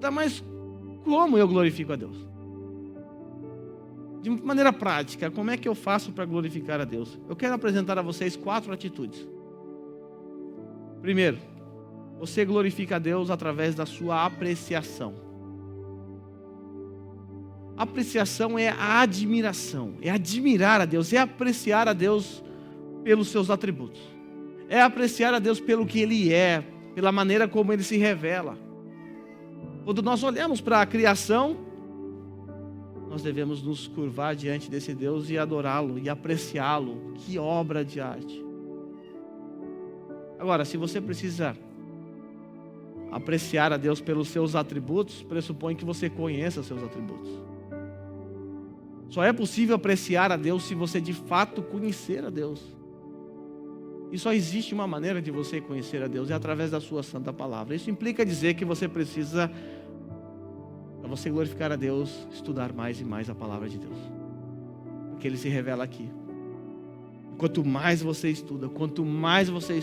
Tá, mas como eu glorifico a Deus? De maneira prática, como é que eu faço para glorificar a Deus? Eu quero apresentar a vocês 4 atitudes. Primeiro, você glorifica a Deus através da sua apreciação. Apreciação é a admiração, é admirar a Deus, é apreciar a Deus pelos seus atributos. É apreciar a Deus pelo que Ele é, pela maneira como Ele se revela. Quando nós olhamos para a criação, nós devemos nos curvar diante desse Deus e adorá-lo e apreciá-lo. Que obra de arte! Agora, se você precisa apreciar a Deus pelos seus atributos, pressupõe que você conheça seus atributos. Só é possível apreciar a Deus se você de fato conhecer a Deus. E só existe uma maneira de você conhecer a Deus, é através da sua santa palavra. Isso implica dizer que você precisa, para você glorificar a Deus, estudar mais e mais a palavra de Deus. Porque Ele se revela aqui. Quanto mais você estuda, quanto mais você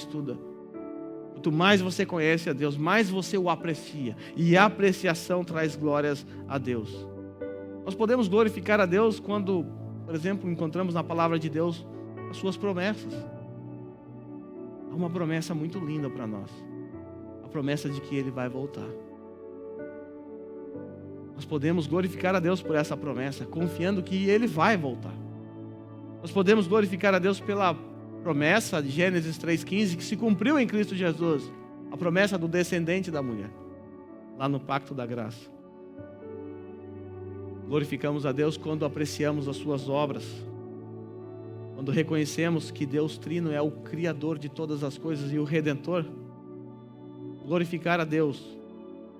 conhece a Deus, mais você o aprecia. E a apreciação traz glórias a Deus. Nós podemos glorificar a Deus quando, por exemplo, encontramos na palavra de Deus as suas promessas. Há uma promessa muito linda para nós. A promessa de que Ele vai voltar. Nós podemos glorificar a Deus por essa promessa, confiando que Ele vai voltar. Nós podemos glorificar a Deus pela promessa de Gênesis 3,15, que se cumpriu em Cristo Jesus. A promessa do descendente da mulher, lá no pacto da graça. Glorificamos a Deus quando apreciamos as suas obras. Quando reconhecemos que Deus Trino é o Criador de todas as coisas e o Redentor. Glorificar a Deus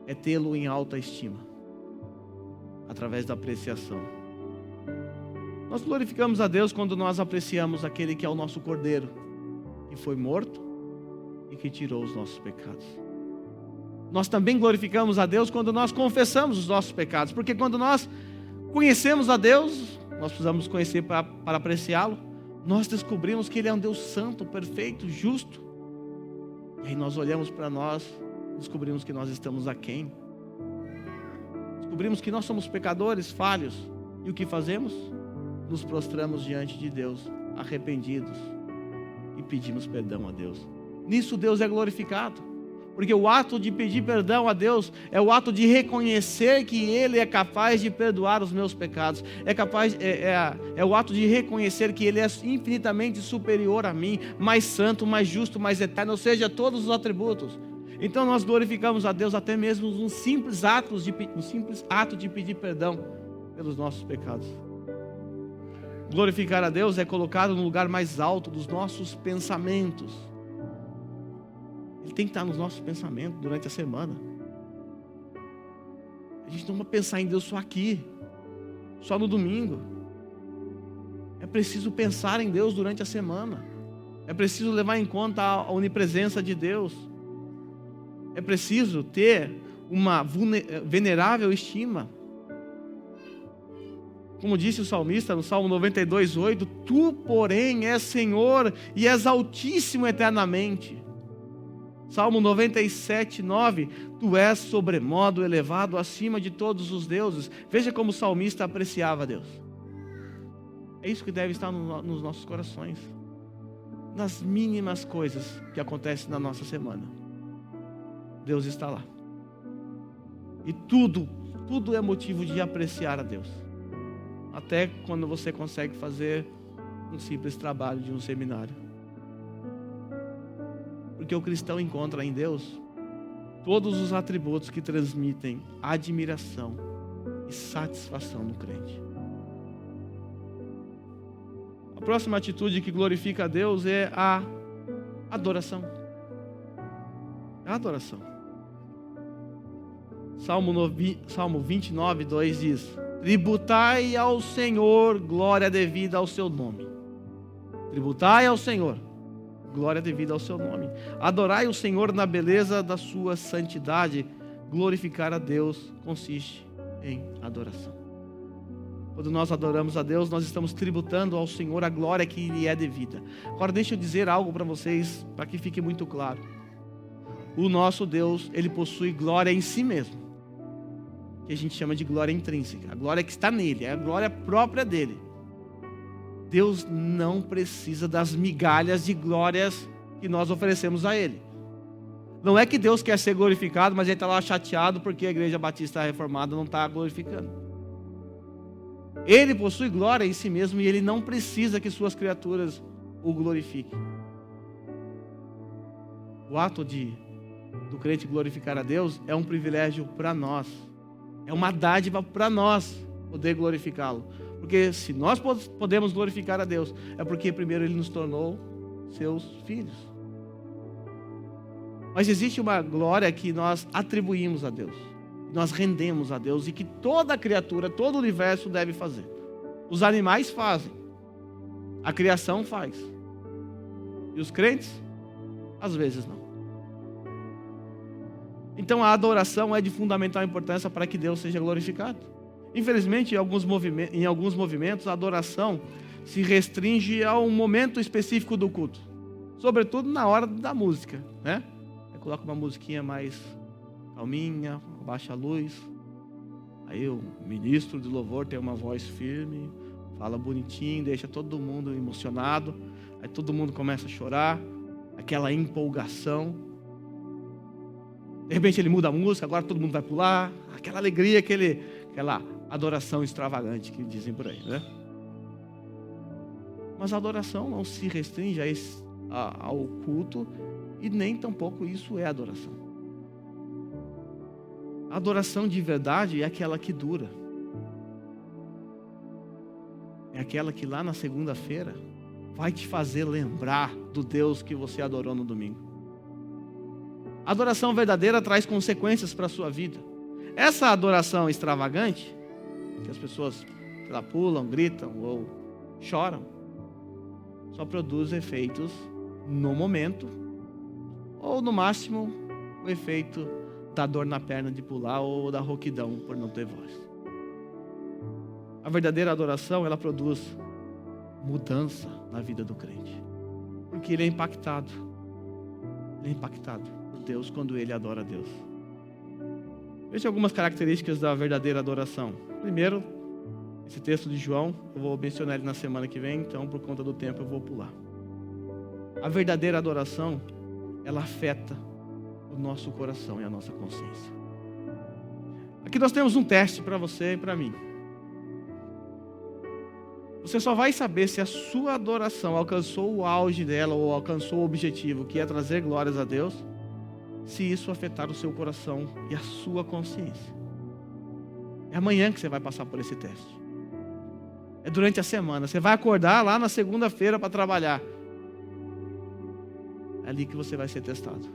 é tê-lo em alta estima, através da apreciação. Nós glorificamos a Deus quando nós apreciamos aquele que é o nosso Cordeiro, que foi morto e que tirou os nossos pecados. Nós também glorificamos a Deus quando nós confessamos os nossos pecados, porque quando nós conhecemos a Deus, nós precisamos conhecer para apreciá-lo. Nós descobrimos que Ele é um Deus santo, perfeito, justo. E aí nós olhamos para nós, descobrimos que nós estamos aquém. Descobrimos que nós somos pecadores, falhos. E o que fazemos? Nos prostramos diante de Deus, arrependidos, e pedimos perdão a Deus. Nisso Deus é glorificado. Porque o ato de pedir perdão a Deus é o ato de reconhecer que Ele é capaz de perdoar os meus pecados. É o ato de reconhecer que Ele é infinitamente superior a mim, mais santo, mais justo, mais eterno, ou seja, todos os atributos. Então nós glorificamos a Deus até mesmo num simples ato de pedir perdão pelos nossos pecados. Glorificar a Deus é colocado no lugar mais alto dos nossos pensamentos. Ele tem que estar nos nossos pensamentos durante a semana. A gente não vai pensar em Deus só aqui, só no domingo. É preciso pensar em Deus durante a semana. É preciso levar em conta a onipresença de Deus. É preciso ter uma venerável estima. Como disse o salmista no Salmo 92:8, Tu, porém, és Senhor e és altíssimo eternamente. Salmo 97:9, Tu és sobremodo elevado acima de todos os deuses. Veja como o salmista apreciava Deus. É isso que deve estar nos nossos corações. Nas mínimas coisas que acontecem na nossa semana. Deus está lá. E tudo é motivo de apreciar a Deus. Até quando você consegue fazer um simples trabalho de um seminário. Porque o cristão encontra em Deus todos os atributos que transmitem admiração e satisfação no crente. A próxima atitude que glorifica a Deus é a adoração. A adoração. Salmo 29:2 diz: Tributai ao Senhor glória devida ao seu nome. Tributai ao Senhor glória devida ao seu nome. Adorai o Senhor na beleza da sua santidade. Glorificar a Deus consiste em adoração. Quando nós adoramos a Deus, nós estamos tributando ao Senhor a glória que lhe é devida. Agora deixa eu dizer algo para vocês, para que fique muito claro. O nosso Deus, Ele possui glória em si mesmo. que a gente chama de glória intrínseca, a glória que está nele, é a glória própria dele. Deus não precisa das migalhas de glórias que nós oferecemos a ele. Não é que Deus quer ser glorificado, mas ele está lá chateado porque a Igreja Batista Reformada não está glorificando. Ele possui glória em si mesmo e ele não precisa que suas criaturas o glorifiquem. O ato do crente glorificar a Deus é um privilégio para nós. É uma dádiva para nós poder glorificá-lo. Porque se nós podemos glorificar a Deus, é porque primeiro ele nos tornou seus filhos. Mas existe uma glória que nós atribuímos a Deus, nós rendemos a Deus e que toda criatura, todo o universo deve fazer. Os animais fazem, a criação faz. E os crentes, às vezes não. Então a adoração é de fundamental importância para que Deus seja glorificado. Infelizmente, em alguns movimentos, a adoração se restringe a um momento específico do culto, sobretudo na hora da música, né? Aí coloca uma musiquinha mais calminha, baixa a luz, aí o ministro de louvor tem uma voz firme, fala bonitinho, deixa todo mundo emocionado, aí todo mundo começa a chorar, aquela empolgação. De repente ele muda a música, agora todo mundo vai pular, aquela alegria, aquela adoração extravagante que dizem por aí, né? Mas a adoração não se restringe ao culto e nem tampouco isso é adoração. A adoração de verdade é aquela que dura. É aquela que lá na segunda-feira vai te fazer lembrar do Deus que você adorou no domingo. A adoração verdadeira traz consequências para a sua vida. Essa adoração extravagante, que as pessoas pulam, gritam ou choram, só produz efeitos no momento, ou no máximo o efeito da dor na perna de pular ou da rouquidão por não ter voz. A verdadeira adoração, ela produz mudança na vida do crente, porque ele é impactado por Deus quando ele adora a Deus. Veja algumas características da verdadeira adoração. Primeiro, esse texto de João, eu vou mencionar ele na semana que vem, então por conta do tempo eu vou pular. A verdadeira adoração, ela afeta o nosso coração e a nossa consciência. Aqui nós temos um teste para você e para mim. Você só vai saber se a sua adoração alcançou o auge dela ou alcançou o objetivo, que é trazer glórias a Deus, se isso afetar o seu coração e a sua consciência. É amanhã que você vai passar por esse teste. É durante a semana. Você vai acordar lá na segunda-feira para trabalhar. É ali que você vai ser testado.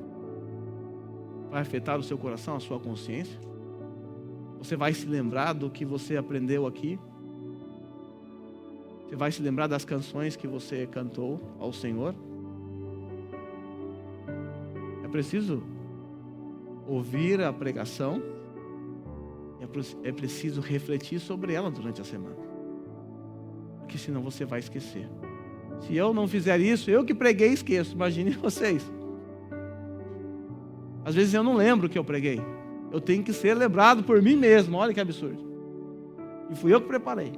Vai afetar o seu coração, a sua consciência? Você vai se lembrar do que você aprendeu aqui? Você vai se lembrar das canções que você cantou ao Senhor? É preciso ouvir a pregação, é preciso refletir sobre ela durante a semana, porque senão você vai esquecer. Se eu não fizer isso, eu que preguei esqueço, imagine vocês. Às vezes eu não lembro o que eu preguei, eu tenho que ser lembrado por mim mesmo, olha que absurdo, e fui eu que preparei.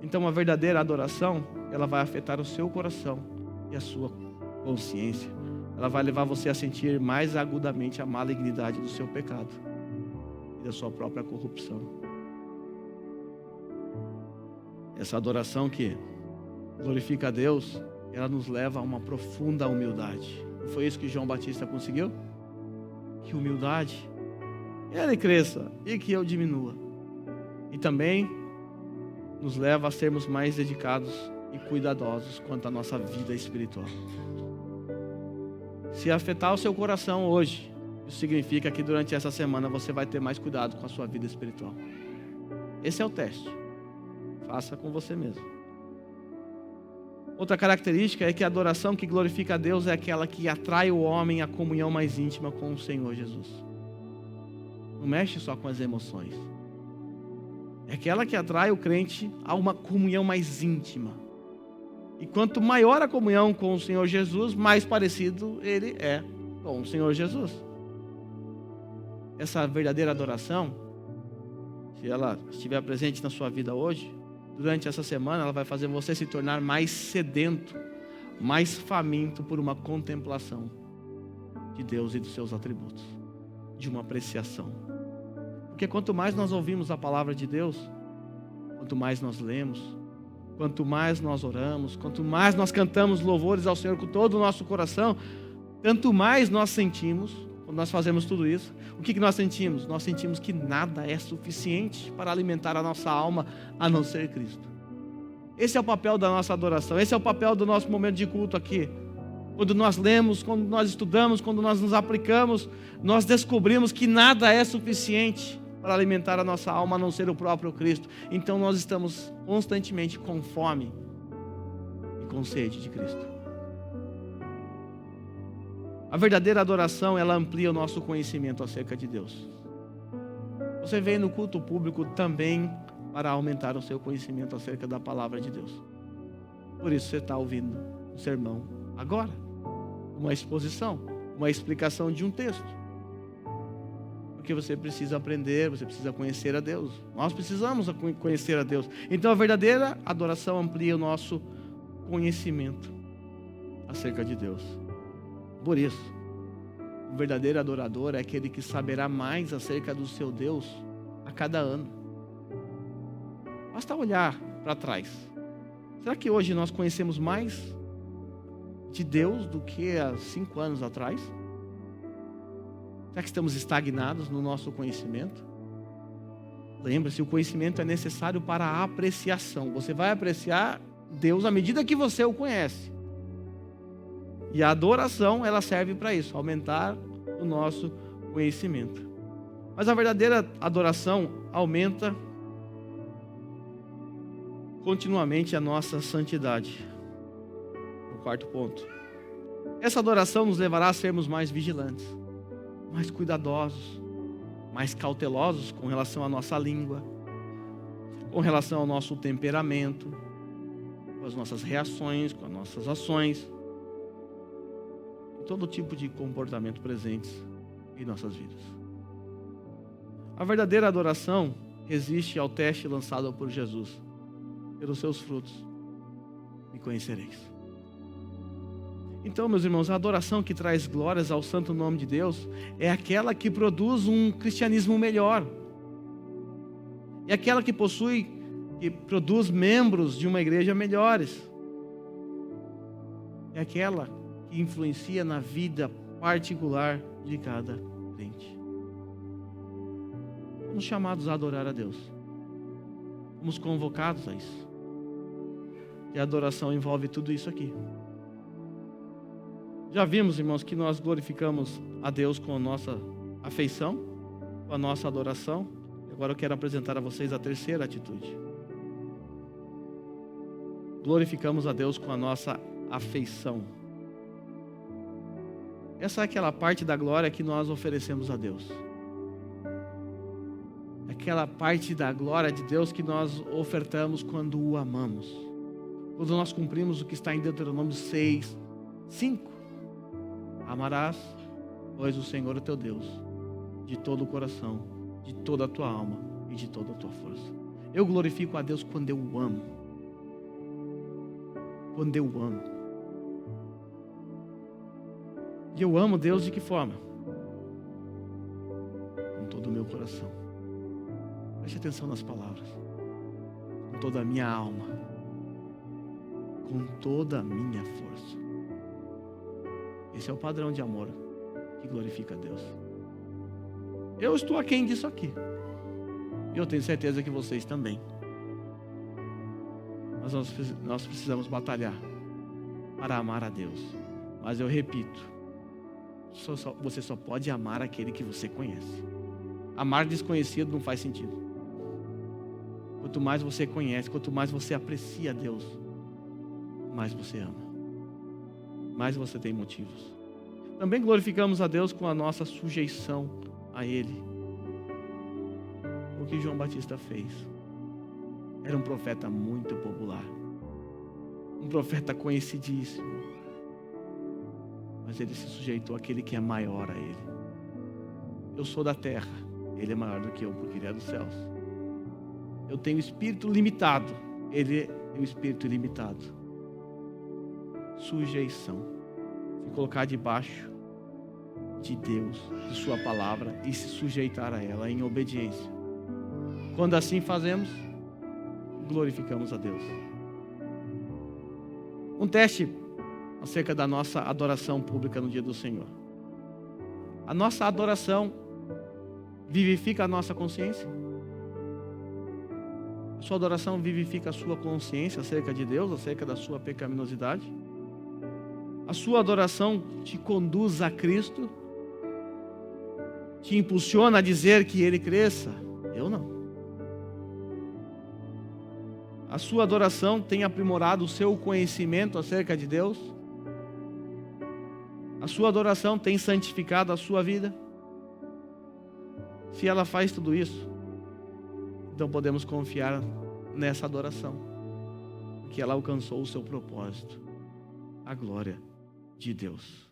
Então a verdadeira adoração, ela vai afetar o seu coração e a sua consciência. Ela vai levar você a sentir mais agudamente a malignidade do seu pecado e da sua própria corrupção. Essa adoração que glorifica a Deus, ela nos leva a uma profunda humildade. Não foi isso que João Batista conseguiu? Que humildade, ele cresça e que eu diminua. E também nos leva a sermos mais dedicados e cuidadosos quanto à nossa vida espiritual. Se afetar o seu coração hoje, isso significa que durante essa semana você vai ter mais cuidado com a sua vida espiritual. Esse é o teste. Faça com você mesmo. Outra característica é que a adoração que glorifica a Deus é aquela que atrai o homem à comunhão mais íntima com o Senhor Jesus. Não mexe só com as emoções. É aquela que atrai o crente a uma comunhão mais íntima. E quanto maior a comunhão com o Senhor Jesus, mais parecido ele é com o Senhor Jesus. essa verdadeira adoração, se ela estiver presente na sua vida hoje, durante essa semana ela vai fazer você se tornar mais sedento, mais faminto por uma contemplação de Deus e dos seus atributos, de uma apreciação. Porque quanto mais nós ouvimos a palavra de Deus, quanto mais nós lemos, quanto mais nós oramos, quanto mais nós cantamos louvores ao Senhor com todo o nosso coração, tanto mais nós sentimos, quando nós fazemos tudo isso, o que nós sentimos? Nós sentimos que nada é suficiente para alimentar a nossa alma, a não ser Cristo. Esse é o papel da nossa adoração, esse é o papel do nosso momento de culto aqui. Quando nós lemos, quando nós estudamos, quando nós nos aplicamos, nós descobrimos que nada é suficiente para alimentar a nossa alma, a não ser o próprio Cristo. Então nós estamos constantemente com fome e com sede de Cristo. A verdadeira adoração, ela amplia o nosso conhecimento acerca de Deus. Você vem no culto público também para aumentar o seu conhecimento acerca da palavra de Deus. Por isso você está ouvindo um sermão agora, uma exposição, uma explicação de um texto. Porque você precisa aprender, você precisa conhecer a Deus. Nós precisamos conhecer a Deus. Então a verdadeira adoração amplia o nosso conhecimento acerca de Deus. Por isso, o verdadeiro adorador é aquele que saberá mais acerca do seu Deus a cada ano. Basta olhar para trás. Será que hoje nós conhecemos mais de Deus do que há 5 anos atrás? Será que estamos estagnados no nosso conhecimento? Lembre-se, o conhecimento é necessário para a apreciação. Você vai apreciar Deus à medida que você o conhece. E a adoração, ela serve para isso, aumentar o nosso conhecimento. Mas a verdadeira adoração aumenta continuamente a nossa santidade. O quarto ponto. Essa adoração nos levará a sermos mais vigilantes, mais cuidadosos, mais cautelosos com relação à nossa língua, com relação ao nosso temperamento, com as nossas reações, com as nossas ações, todo tipo de comportamento presentes em nossas vidas. A verdadeira adoração resiste ao teste lançado por Jesus. Pelos seus frutos me conhecereis. Então, meus irmãos, a adoração que traz glórias ao santo nome de Deus é aquela que produz um cristianismo melhor. É aquela que produz membros de uma igreja melhores. É aquela que influencia na vida particular de cada crente. Somos chamados a adorar a Deus. Fomos convocados a isso. E a adoração envolve tudo isso aqui. Já vimos, irmãos, que nós glorificamos a Deus com a nossa afeição, com a nossa adoração. Agora eu quero apresentar a vocês a terceira atitude. Glorificamos a Deus com a nossa afeição. Essa é aquela parte da glória que nós oferecemos a Deus. Aquela parte da glória de Deus que nós ofertamos quando o amamos. Quando nós cumprimos o que está em Deuteronômio 6, 5. Amarás, pois, o Senhor, o teu Deus, de todo o coração, de toda a tua alma e de toda a tua força. Eu glorifico a Deus quando eu o amo. Quando eu o amo. E eu amo Deus de que forma? Com todo o meu coração. Preste atenção nas palavras. Com toda a minha alma. Com toda a minha força. Esse é o padrão de amor que glorifica a Deus. Eu estou aquém disso aqui. E eu tenho certeza que vocês também. Mas nós precisamos batalhar para amar a Deus. Mas eu repito, você só pode amar aquele que você conhece. Amar desconhecido não faz sentido. Quanto mais você conhece, quanto mais você aprecia a Deus, mais você ama. Mais você tem motivos. Também glorificamos a Deus com a nossa sujeição a Ele. O que João Batista fez. Era um profeta muito popular. Um profeta conhecidíssimo. Mas ele se sujeitou àquele que é maior a ele. eu sou da terra, Ele é maior do que eu, porque Ele é dos céus. Eu tenho espírito limitado, Ele tem o espírito ilimitado. Sujeição. Se colocar debaixo de Deus, de sua palavra, e se sujeitar a ela em obediência. Quando assim fazemos, glorificamos a Deus. Um teste acerca da nossa adoração pública no dia do Senhor. A nossa adoração vivifica a nossa consciência? A sua adoração vivifica a sua consciência acerca de Deus, acerca da sua pecaminosidade? A sua adoração te conduz a Cristo? Te impulsiona a dizer que Ele cresça? Eu não. A sua adoração tem aprimorado o seu conhecimento acerca de Deus? A sua adoração tem santificado a sua vida? Se ela faz tudo isso, então podemos confiar nessa adoração, porque ela alcançou o seu propósito, a glória de Deus.